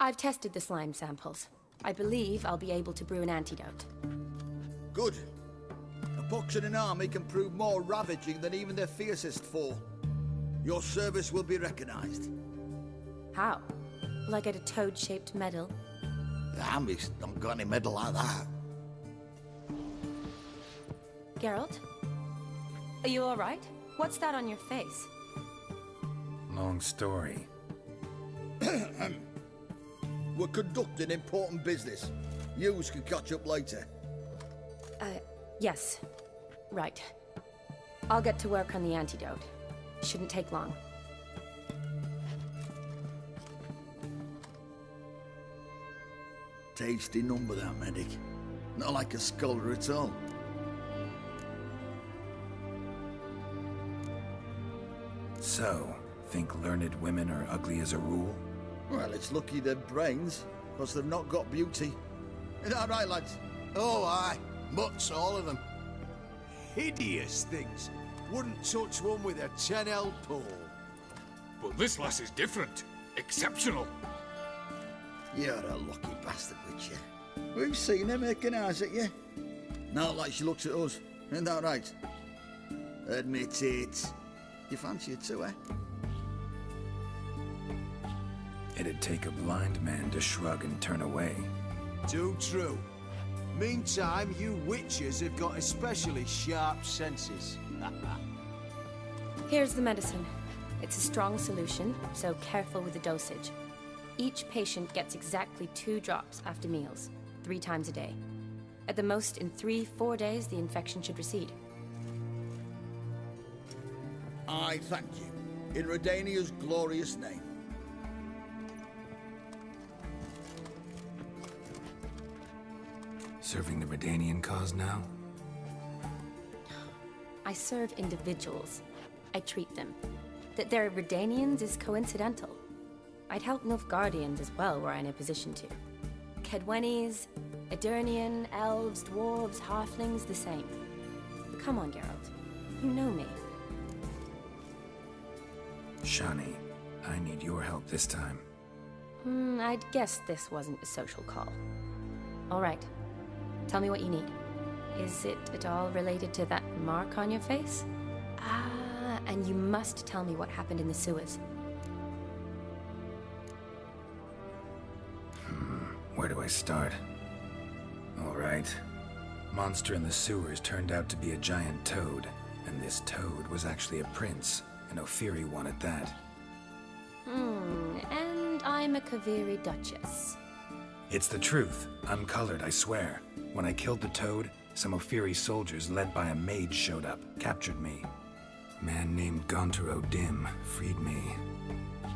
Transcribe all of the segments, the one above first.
I've tested the slime samples. I believe I'll be able to brew an antidote. Good. A pox in an army can prove more ravaging than even their fiercest foe. Your service will be recognized. How? Will I get a toad-shaped medal? The army's not got any medal like that. Geralt? Are you alright? What's that on your face? Long story. We're conducting important business. Yous can catch up later. Yes. Right. I'll get to work on the antidote. Shouldn't take long. Tasty number, that medic. Not like a scholar at all. So, think learned women are ugly as a rule? Well, it's lucky they're brains, because they've not got beauty. Is that right, lads? Oh, aye. Mutts, all of them. Hideous things. Wouldn't touch one with a 10L pole. But this lass is different. Exceptional. You're a lucky bastard, Witcher. We've seen her making eyes at you. Not like she looks at us. Isn't that right? Admit it. You fancy her too, eh? It'd take a blind man to shrug and turn away. Too true. Meantime, you witches have got especially sharp senses. Here's the medicine. It's a strong solution, so careful with the dosage. Each patient gets exactly 2 drops after meals, 3 times a day. At the most, in 3-4 days, the infection should recede. I thank you. In Redania's glorious name. Serving the Redanian cause now? I serve individuals. I treat them. That they're Redanians is coincidental. I'd help Nilfgaardians as well were I in a position to. Kedwenis, Edirnian, elves, dwarves, halflings, the same. Come on, Geralt. You know me. Shani, I need your help this time. I'd guess this wasn't a social call. All right. Tell me what you need. Is it at all related to that mark on your face? Ah, and you must tell me what happened in the sewers. Where do I start? All right. Monster in the sewers turned out to be a giant toad, and this toad was actually a prince, an Ophiri one at that. And I'm a Kaviri duchess. It's the truth, uncolored, I swear. When I killed the toad, some Ophiri soldiers led by a mage showed up, captured me. A man named Gontar O'Dim freed me.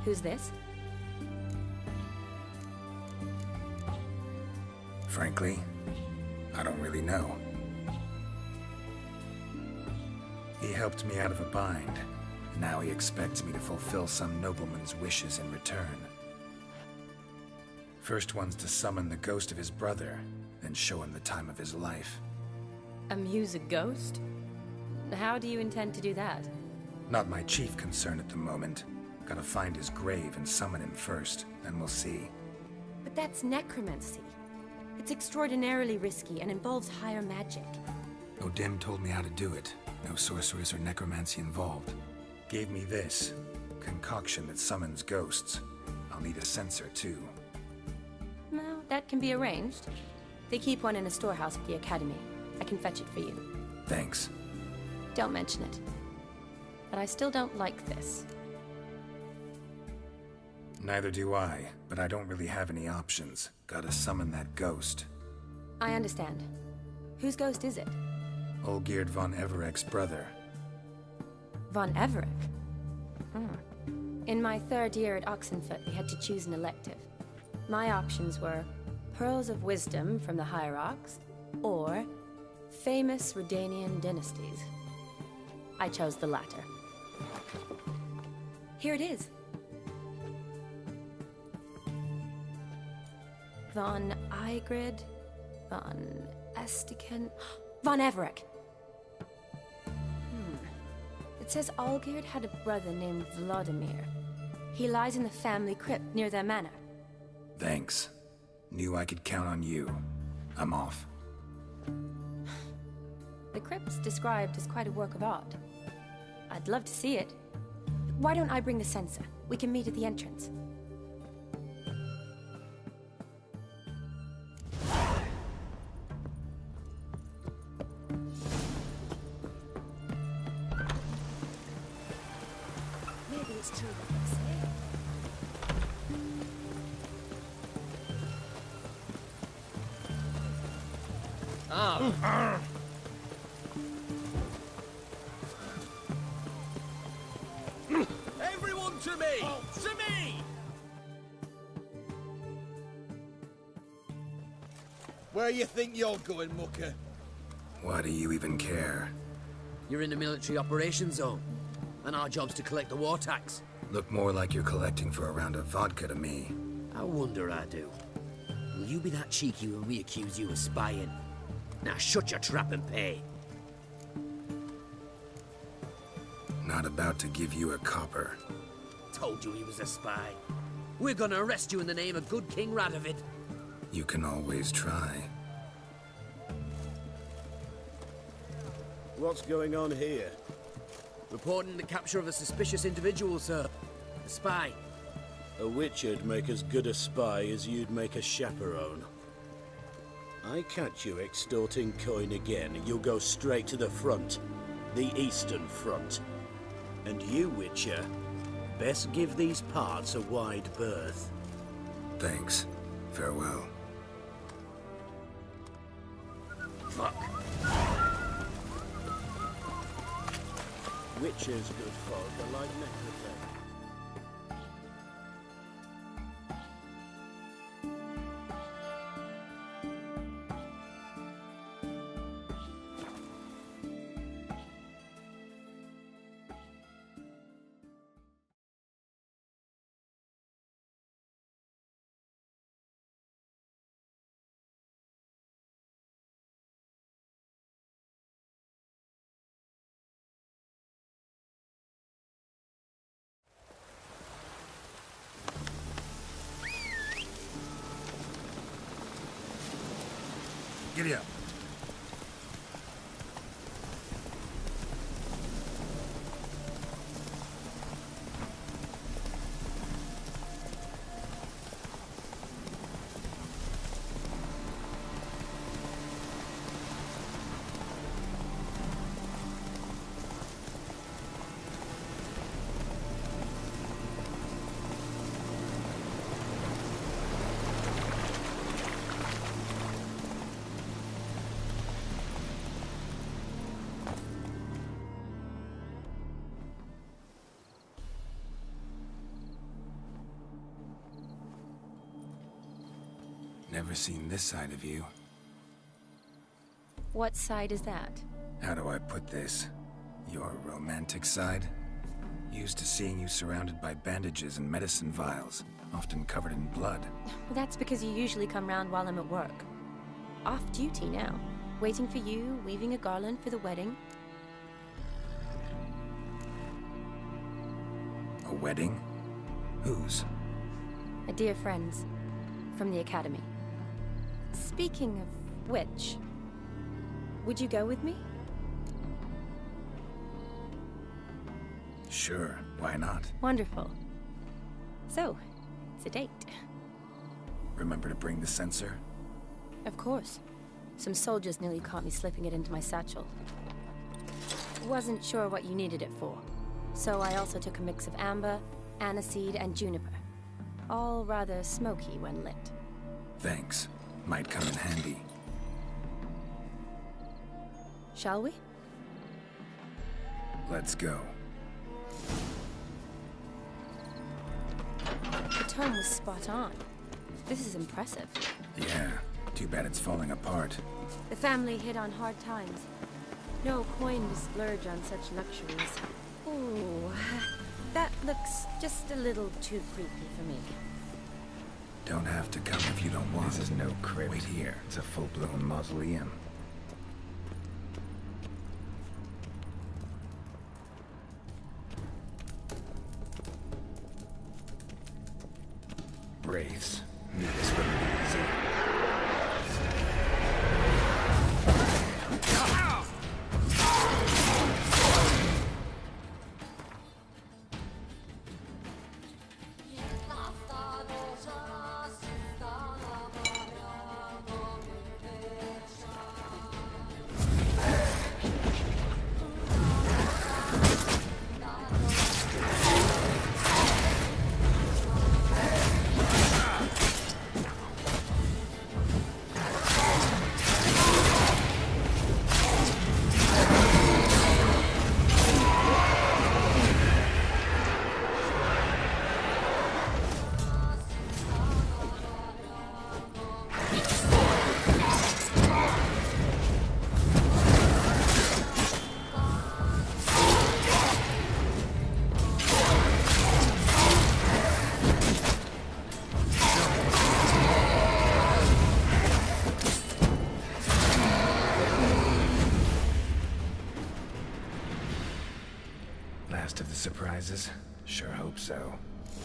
Who's this? Frankly, I don't really know. He helped me out of a bind. Now he expects me to fulfill some nobleman's wishes in return. First one's to summon the ghost of his brother, then show him the time of his life. Amuse a ghost? How do you intend to do that? Not my chief concern at the moment. Gotta find his grave and summon him first, then we'll see. But that's necromancy. It's extraordinarily risky and involves higher magic. O'Dim told me how to do it. No sorceress or necromancy involved. Gave me this concoction that summons ghosts. I'll need a censer too. Well, that can be arranged. They keep one in a storehouse at the academy. I can fetch it for you. Thanks. Don't mention it. But I still don't like this. Neither do I, but I don't really have any options. Gotta summon that ghost. I understand. Whose ghost is it? Olgierd von Everec's brother. Von Everec? In my 3rd year at Oxenfoot, we had to choose an elective. My options were Pearls of Wisdom from the Hierarchs, or Famous Redanian Dynasties. I chose the latter. Here it is. Von Igrid, von Estiken, von Everec. It says Olgierd had a brother named Vlodimir. He lies in the family crypt near their manor. Thanks. Knew I could count on you. I'm off. The crypt's described as quite a work of art. I'd love to see it. Why don't I bring the sensor? We can meet at the entrance. Maybe it's true what they say. Everyone to me! To me! Where you think you're going, mucker? Why do you even care? You're in the military operations zone, and our job's to collect the war tax. Look more like you're collecting for a round of vodka to me. I wonder I do. Will you be that cheeky when we accuse you of spying? Now shut your trap and pay. Not about to give you a copper. Told you he was a spy. We're gonna arrest you in the name of good King Radovid. You can always try. What's going on here? Reporting the capture of a suspicious individual, sir. A spy. A witcher'd make as good a spy as you'd make a chaperone. I catch you extorting coin again, you'll go straight to the front. The Eastern Front. And you, Witcher, best give these parts a wide berth. Thanks. Farewell. Fuck. Witchers, good folk, are like necrophiliacs. Giddy up. Never seen this side of you. What side is that? How do I put this? Your romantic side? Used to seeing you surrounded by bandages and medicine vials, often covered in blood. Well, that's because you usually come round while I'm at work. Off duty now. Waiting for you, weaving a garland for the wedding. A wedding? Whose? A dear friend's. From the academy. Speaking of which, would you go with me? Sure, why not? Wonderful. So, it's a date. Remember to bring the sensor? Of course. Some soldiers nearly caught me slipping it into my satchel. Wasn't sure what you needed it for, so I also took a mix of amber, aniseed, and juniper. All rather smoky when lit. Thanks. Might come in handy. Shall we? Let's go. The tone was spot on. This is impressive. Yeah, too bad it's falling apart. The family hit on hard times. No coin to splurge on such luxuries. Ooh, that looks just a little too creepy for me. Don't have to come if you don't want. This is no crypt. Wait here. It's a full-blown mausoleum. Wraiths. knew this wouldn't be easy. Last of the surprises? Sure hope so.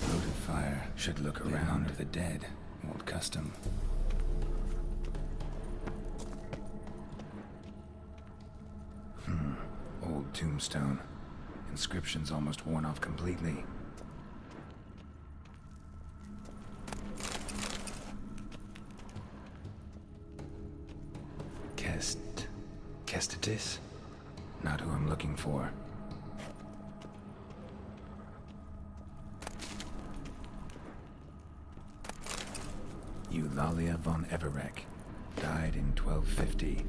Loaded fire. Should look around the dead. Old custom. Old tombstone. Inscription's almost worn off completely. Kestitis? Not who I'm looking for. Eulalia von Everec. Died in 1250.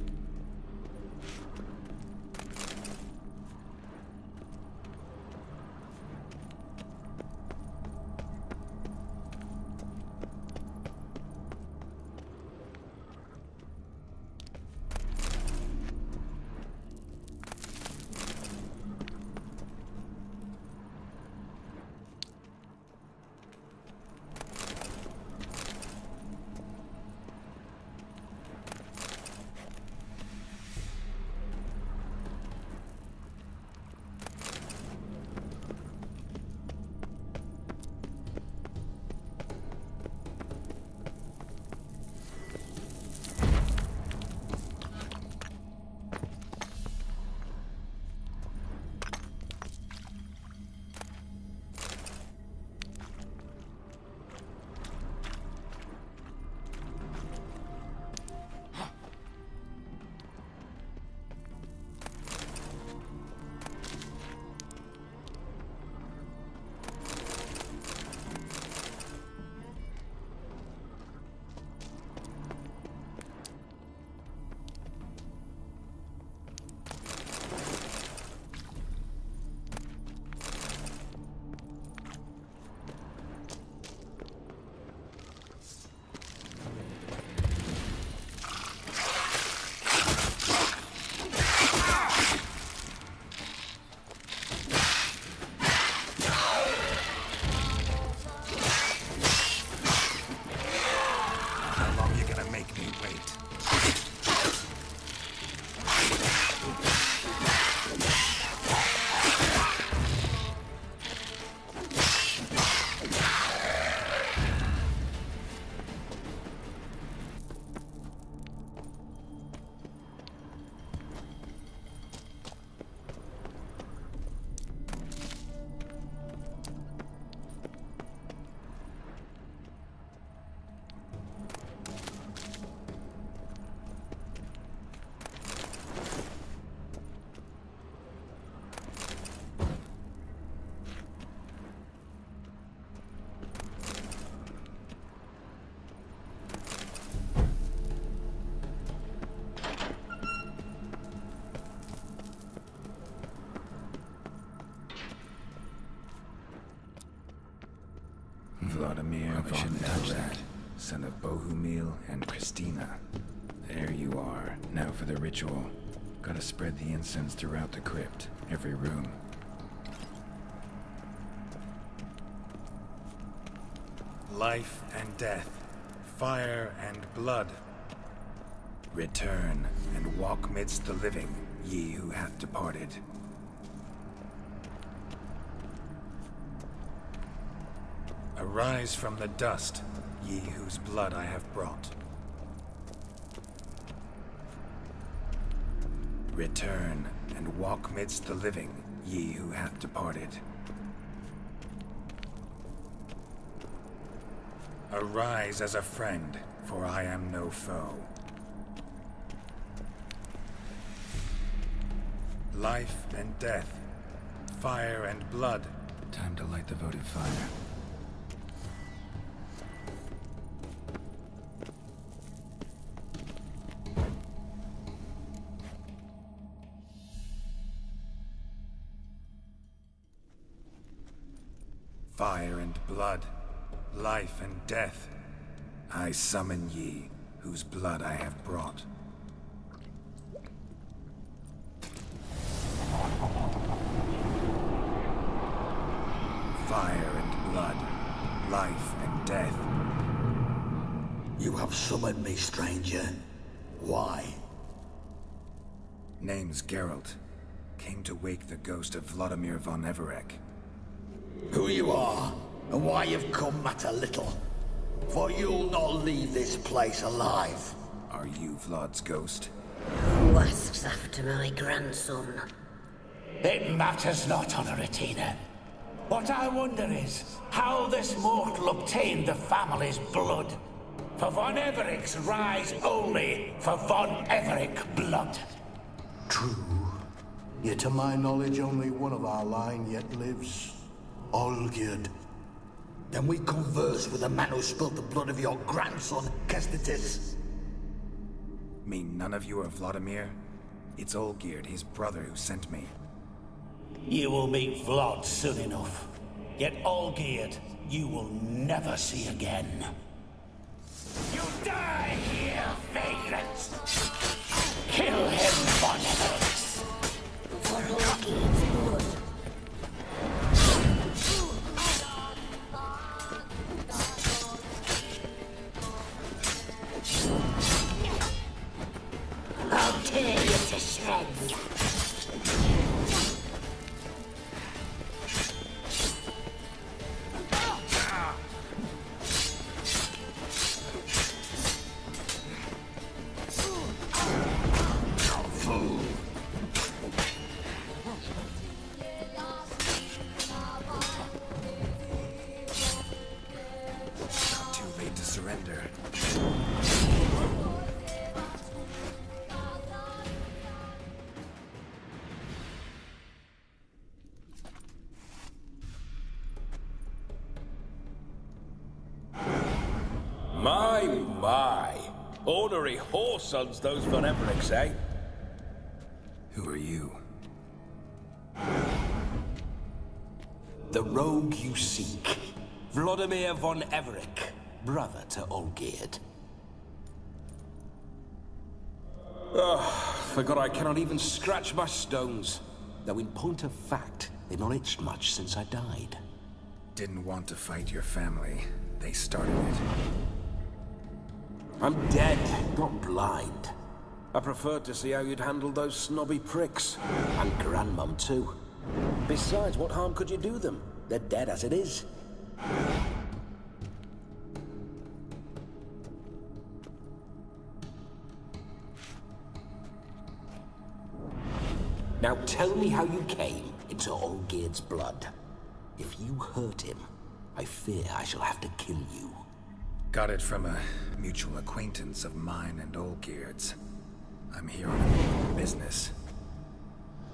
Vlodimir von Everec, son of Bohumil and Christina. There you are. Now for the ritual. Gotta spread the incense throughout the crypt, every room. Life and death, fire and blood. Return and walk midst the living, ye who hath departed. Arise from the dust, ye whose blood I have brought. Return, and walk midst the living, ye who hath departed. Arise as a friend, for I am no foe. Life and death, fire and blood. Time to light the votive fire. Fire and blood, life and death. I summon ye, whose blood I have brought. Fire and blood, life and death. You have summoned me, stranger. Why? Name's Geralt. Came to wake the ghost of Vlodimir von Everec. Who you are, and why you've come matter little. For you'll not leave this place alive. Are you Vlod's ghost? Who asks after my grandson? It matters not, Honoratina. What I wonder is how this mortal obtained the family's blood. For von Everec's rise only for von Everec blood. True. Yet to my knowledge, only one of our line yet lives. Olgierd. Then we converse with the man who spilled the blood of your grandson, Kestitis. Mean none of you are Vlodimir? It's Olgierd, his brother, who sent me. You will meet Vlad soon enough. Yet Olgierd, you will never see again. You die here, vagrant! Kill him, von Everec! For Olgierd's blood. I'll tear you to shreds. Too late to surrender. My. Ornery whoresons those von Everecs, eh? Who are you? The rogue you seek. Vlodimir von Everec, brother to Olgierd. Forgot I cannot even scratch my stones. Though in point of fact, they've not itched much since I died. Didn't want to fight your family. They started it. I'm dead, not blind. I preferred to see how you'd handle those snobby pricks. And Grandmum, too. Besides, what harm could you do them? They're dead as it is. Now tell me how you came into Olgierd's blood. If you hurt him, I fear I shall have to kill you. Got it from a mutual acquaintance of mine and Olgierd's. I'm here on business.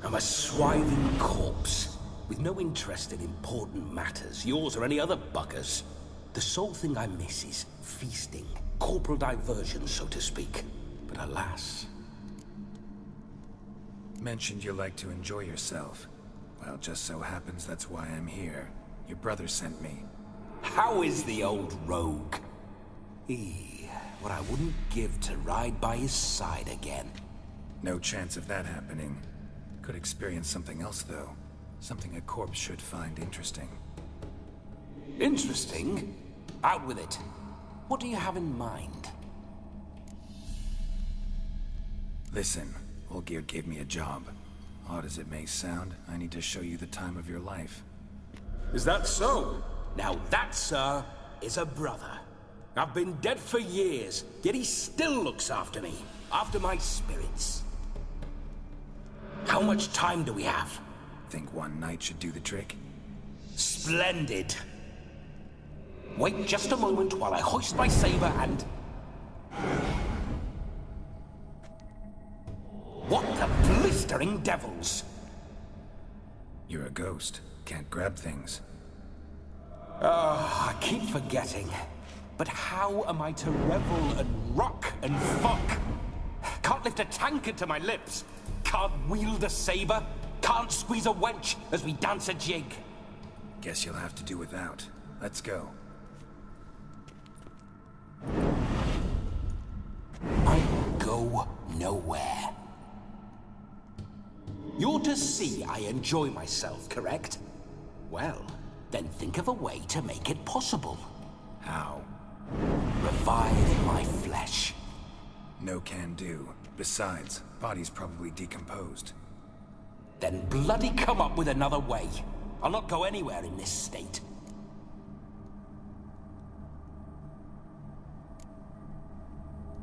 I'm a swiving corpse, with no interest in important matters, yours or any other buggers. The sole thing I miss is feasting, corporal diversion, so to speak. But alas... Mentioned you like to enjoy yourself. Well, just so happens that's why I'm here. Your brother sent me. How is the old rogue? What I wouldn't give to ride by his side again. No chance of that happening. Could experience something else, though. Something a corpse should find interesting. Interesting? Out with it. What do you have in mind? Listen, Olgierd gave me a job. Odd as it may sound, I need to show you the time of your life. Is that so? Now that, sir, is a brother. I've been dead for years, yet he still looks after me. After my spirits. How much time do we have? Think one night should do the trick? Splendid. Wait just a moment while I hoist my saber and... What the blistering devils? You're a ghost. Can't grab things. I keep forgetting. But how am I to revel and rock and fuck? Can't lift a tankard to my lips. Can't wield a saber. Can't squeeze a wench as we dance a jig. Guess you'll have to do without. Let's go. I will go nowhere. You're to see I enjoy myself, correct? Well, then think of a way to make it possible. How? Revive my flesh. No can do. Besides, body's probably decomposed. Then bloody come up with another way. I'll not go anywhere in this state.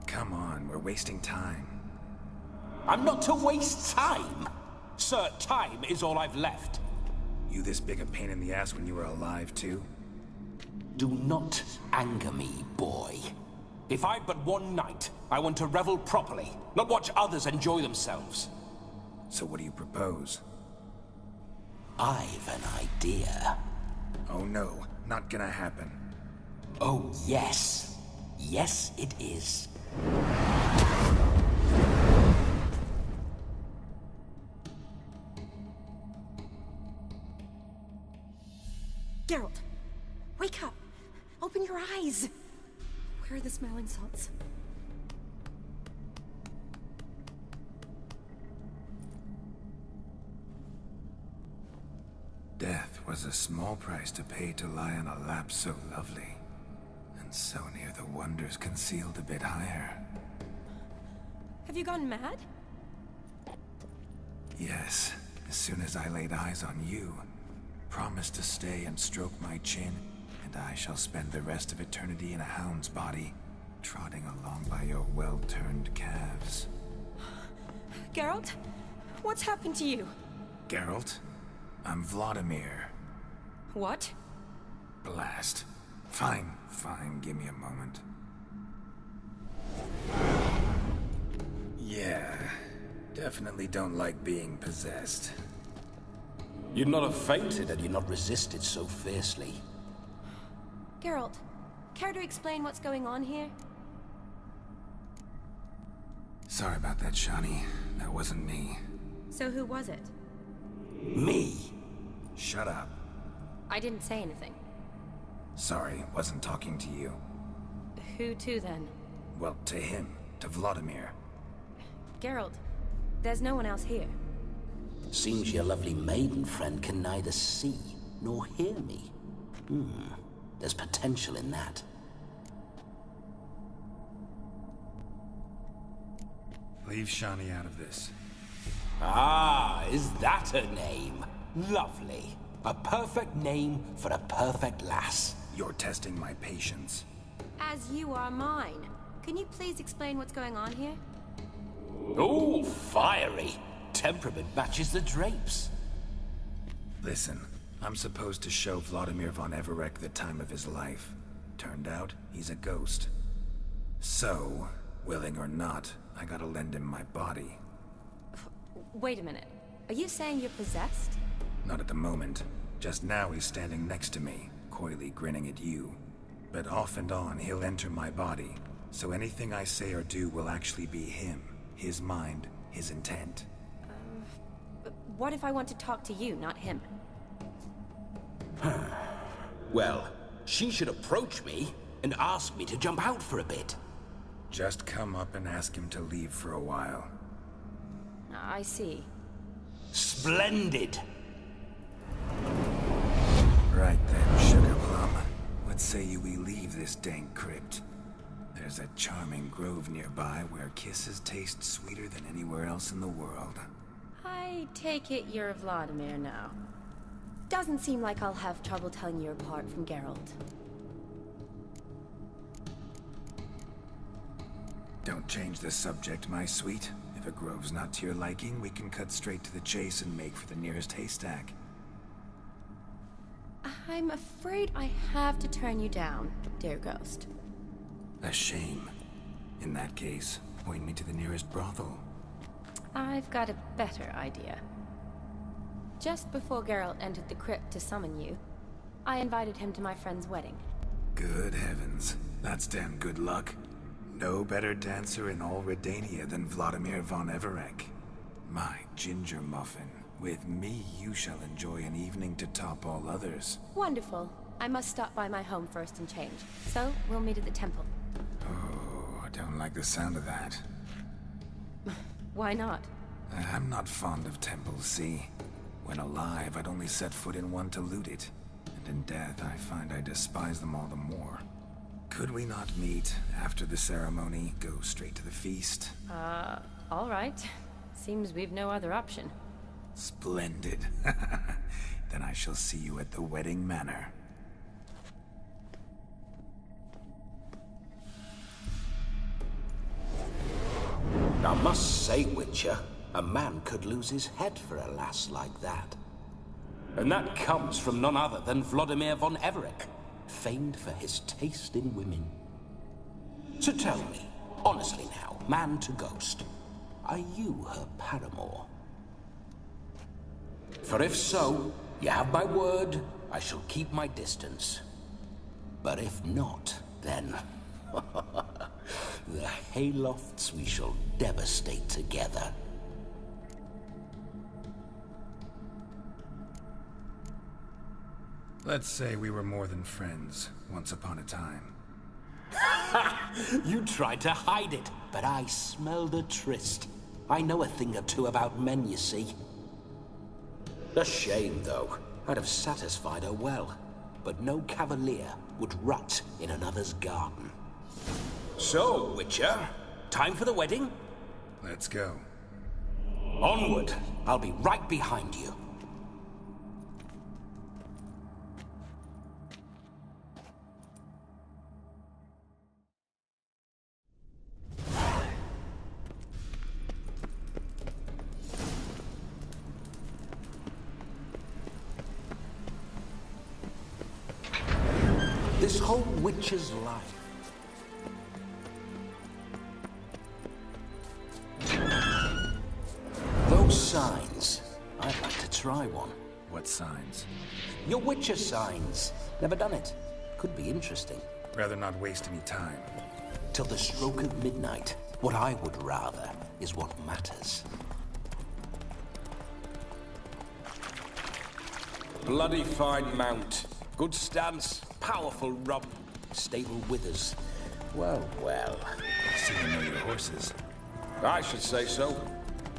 Come on, we're wasting time. I'm not to waste time. Sir, time is all I've left. You this big a pain in the ass when you were alive, too? Do not anger me, boy. If I've but one night, I want to revel properly, not watch others enjoy themselves. So what do you propose? I've an idea. Oh no, not gonna happen. Oh yes. Yes, it is. Geralt, wake up! Open your eyes! Where are the smelling salts? Death was a small price to pay to lie on a lap so lovely, and so near the wonders concealed a bit higher. Have you gone mad? Yes, as soon as I laid eyes on you, promised to stay and stroke my chin, and I shall spend the rest of eternity in a hound's body, trotting along by your well-turned calves. Geralt? What's happened to you? Geralt? I'm Vlodimir. What? Blast. Fine, give me a moment. Yeah, definitely don't like being possessed. You'd not have fainted had you not resisted so fiercely. Geralt, care to explain what's going on here? Sorry about that, Shani. That wasn't me. So who was it? Me. Shut up. I didn't say anything. Sorry, wasn't talking to you. Who to then? Well, to him. To Vlodimir. Geralt, there's no one else here. Seems your lovely maiden friend can neither see nor hear me. There's potential in that. Leave Shani out of this. Ah, is that her name? Lovely. A perfect name for a perfect lass. You're testing my patience. As you are mine. Can you please explain what's going on here? Oh, fiery. Temperament matches the drapes. Listen, I'm supposed to show Vlodimir von Everec the time of his life. Turned out, he's a ghost. So, willing or not, I gotta lend him my body. Wait a minute. Are you saying you're possessed? Not at the moment. Just now he's standing next to me, coyly grinning at you. But off and on, he'll enter my body. So anything I say or do will actually be him. His mind, his intent. What if I want to talk to you, not him? Well, she should approach me and ask me to jump out for a bit. Just come up and ask him to leave for a while. I see. Splendid! Right then, Sugar Plum. What say you we leave this dank crypt? There's a charming grove nearby where kisses taste sweeter than anywhere else in the world. I take it you're Vlodimir now. Doesn't seem like I'll have trouble telling you apart from Geralt. Don't change the subject, my sweet. If a grove's not to your liking, we can cut straight to the chase and make for the nearest haystack. I'm afraid I have to turn you down, dear ghost. A shame. In that case, point me to the nearest brothel. I've got a better idea. Just before Geralt entered the crypt to summon you, I invited him to my friend's wedding. Good heavens. That's damn good luck. No better dancer in all Redania than Vlodimir von Everec. My ginger muffin. With me, you shall enjoy an evening to top all others. Wonderful. I must stop by my home first and change. So, we'll meet at the temple. Oh, I don't like the sound of that. Why not? I'm not fond of temples, see? When alive, I'd only set foot in one to loot it. And in death, I find I despise them all the more. Could we not meet after the ceremony, go straight to the feast? All right. Seems we've no other option. Splendid. Then I shall see you at the wedding manor. I must say, Witcher, a man could lose his head for a lass like that. And that comes from none other than Vlodimir von Everec, famed for his taste in women. So tell me, honestly now, man to ghost, are you her paramour? For if so, you have my word, I shall keep my distance. But if not, then... the haylofts we shall devastate together. Let's say we were more than friends, once upon a time. You tried to hide it, but I smelled a tryst. I know a thing or two about men, you see. A shame, though. I'd have satisfied her well. But no cavalier would rot in another's garden. So, Witcher, time for the wedding? Let's go. Onward! I'll be right behind you. This whole witch's life. Those signs, I'd like to try one. What signs? Your witcher signs. Never done it. Could be interesting. Rather not waste any time. Till the stroke of midnight. What I would rather is what matters. Bloody fine mount. Good stance, powerful rump, stable withers. Well, well. So you know your horses? I should say so.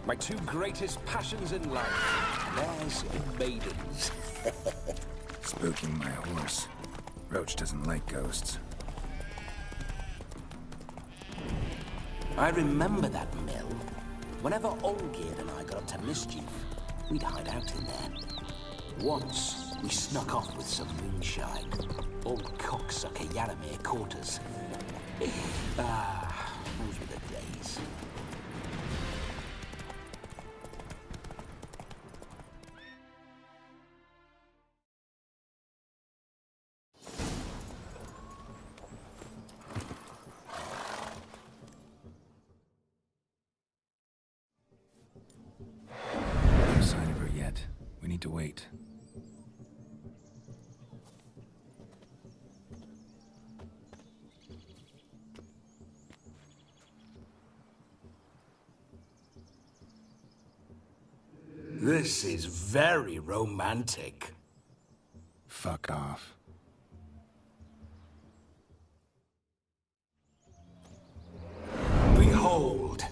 My two greatest passions in life, mares and maidens. Spooking my horse. Roach doesn't like ghosts. I remember that mill. Whenever Olgierd and I got up to mischief, we'd hide out in there. Once, we snuck off with some moonshine. Old cocksucker Yaramir caught us. Those were the days. No sign of her yet. We need to wait. This is very romantic. Fuck off. Behold,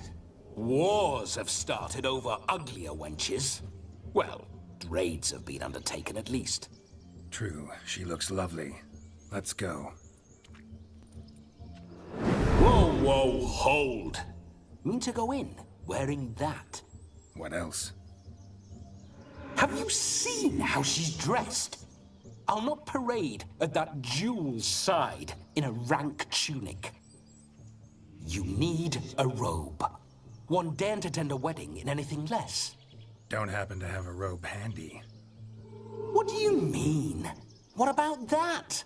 wars have started over uglier wenches. Well, raids have been undertaken at least. True, she looks lovely. Let's go. Whoa, whoa, hold. Mean to go in, wearing that? What else? Have you seen how she's dressed? I'll not parade at that jewel's side in a rank tunic. You need a robe. One daren't attend a wedding in anything less. Don't happen to have a robe handy. What do you mean? What about that?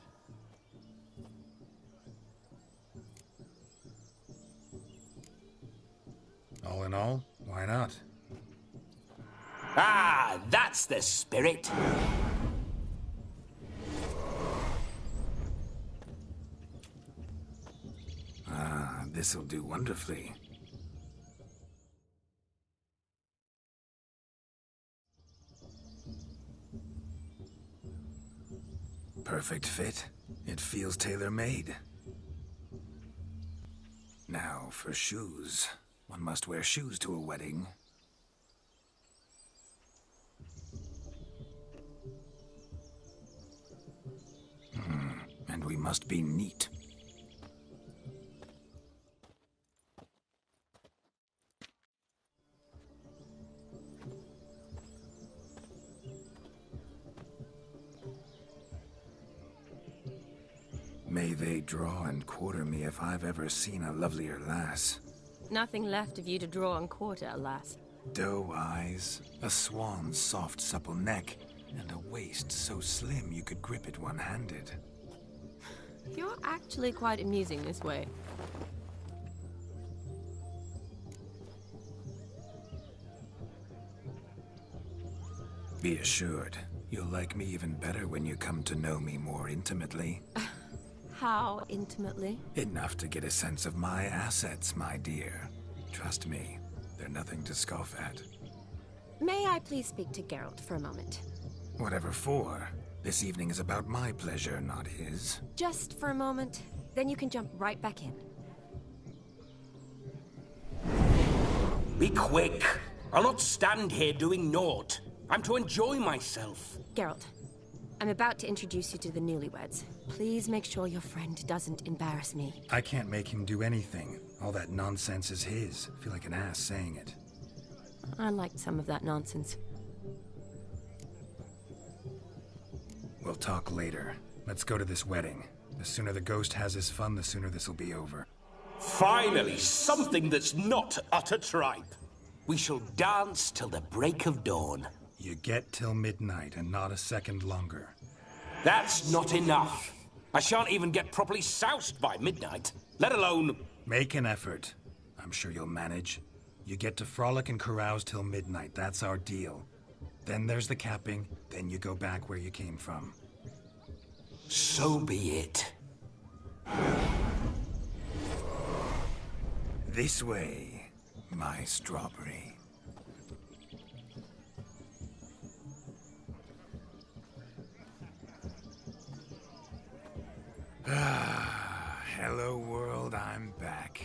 All in all, why not? Ah, that's the spirit. Ah, this'll do wonderfully. Perfect fit. It feels tailor-made. Now for shoes. One must wear shoes to a wedding. And we must be neat. May they draw and quarter me if I've ever seen a lovelier lass. Nothing left of you to draw and quarter, alas. Doe eyes, a swan's soft supple neck, and a waist so slim you could grip it one-handed. You're actually quite amusing this way. Be assured, you'll like me even better when you come to know me more intimately. How intimately? Enough to get a sense of my assets, my dear. Trust me, they're nothing to scoff at. May I please speak to Geralt for a moment? Whatever for. This evening is about my pleasure, not his. Just for a moment, then you can jump right back in. Be quick. I'll not stand here doing naught. I'm to enjoy myself. Geralt, I'm about to introduce you to the newlyweds. Please make sure your friend doesn't embarrass me. I can't make him do anything. All that nonsense is his. I feel like an ass saying it. I liked some of that nonsense. We'll talk later. Let's go to this wedding. The sooner the ghost has his fun, the sooner this'll be over. Finally, something that's not utter tripe. We shall dance till the break of dawn. You get till midnight and not a second longer. That's not enough. I shan't even get properly soused by midnight, let alone... Make an effort. I'm sure you'll manage. You get to frolic and carouse till midnight. That's our deal. Then there's the capping, then you go back where you came from. So be it. This way, my strawberry. Hello world, I'm back.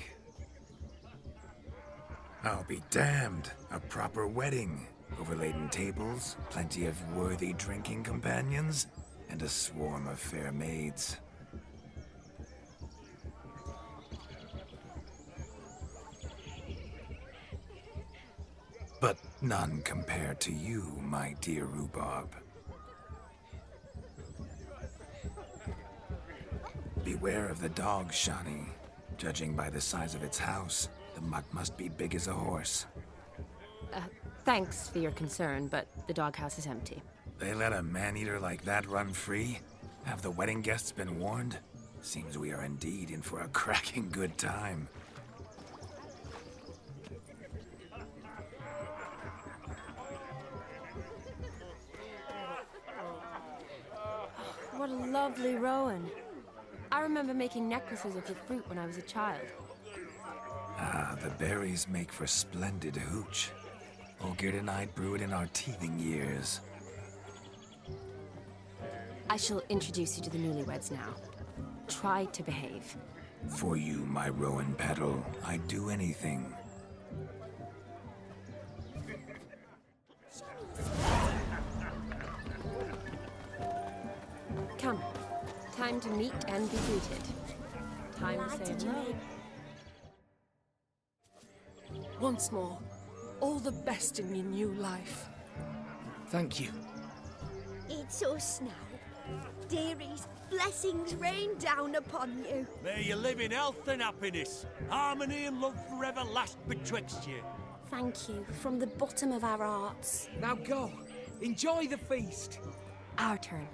I'll be damned. A proper wedding. Overladen tables, plenty of worthy drinking companions, and a swarm of fair maids. But none compared to you, my dear rhubarb. Beware of the dog, Shani. Judging by the size of its house, the mutt must be big as a horse. Thanks for your concern, but the doghouse is empty. They let a man-eater like that run free? Have the wedding guests been warned? Seems we are indeed in for a cracking good time. What a lovely rowan. I remember making necklaces of your fruit when I was a child. Ah, the berries make for splendid hooch. Olgierd and I brew it in our teething years. I shall introduce you to the newlyweds now. Try to behave. For you, my rowan petal, I'd do anything. Come. Time to meet and be greeted. Time to say hello. Once more, all the best in your new life. Thank you. It's us now. Dearies, blessings rain down upon you. May you live in health and happiness. Harmony and love forever last betwixt you. Thank you from the bottom of our hearts. Now go. Enjoy the feast. Our turn.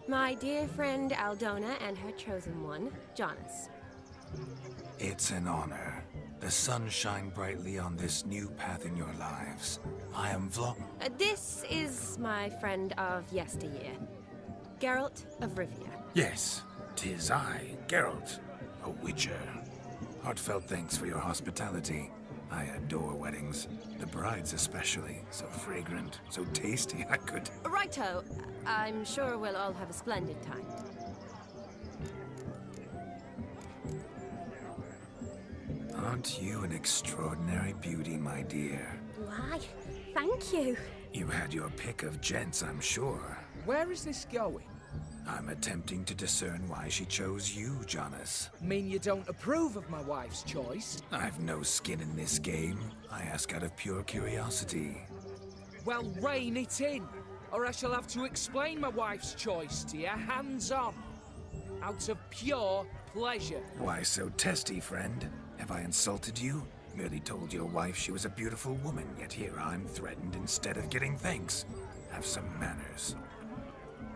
My dear friend Aldona and her chosen one, Jonas. It's an honor. The sun shine brightly on this new path in your lives. I am This is my friend of yesteryear, Geralt of Rivia. Yes, 'tis I, Geralt, a witcher. Heartfelt thanks for your hospitality. I adore weddings. The brides especially. So fragrant, so tasty, I could... Righto. I'm sure we'll all have a splendid time. Aren't you an extraordinary beauty, my dear? Why, thank you. You had your pick of gents, I'm sure. Where is this going? I'm attempting to discern why she chose you, Jonas. Mean you don't approve of my wife's choice? I've no skin in this game. I ask out of pure curiosity. Well, rein it in, or I shall have to explain my wife's choice to you hands-on. Out of pure pleasure. Why so testy, friend? Have I insulted you? Merely told your wife she was a beautiful woman, yet here I'm threatened instead of getting thanks. Have some manners.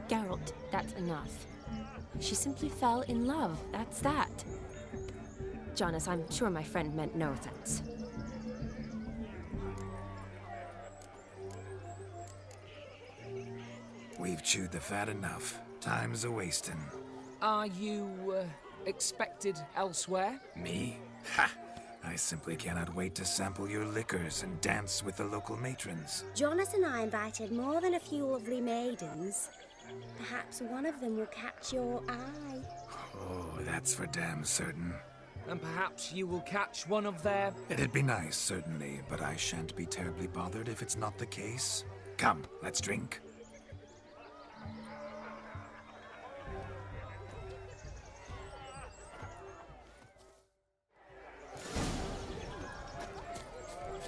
Geralt, that's enough. She simply fell in love, that's that. Jonas, I'm sure my friend meant no offense. We've chewed the fat enough. Time's a-wasting. Are you, expected elsewhere? Me? Ha! I simply cannot wait to sample your liquors and dance with the local matrons. Jonas and I invited more than a few lovely maidens. Perhaps one of them will catch your eye. Oh, that's for damn certain. And perhaps you will catch one of their... It'd be nice, certainly, but I shan't be terribly bothered if it's not the case. Come, let's drink.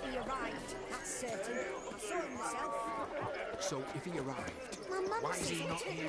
He arrived, that's certain. I saw him myself. So if he arrived, My mum why is he said not it. here?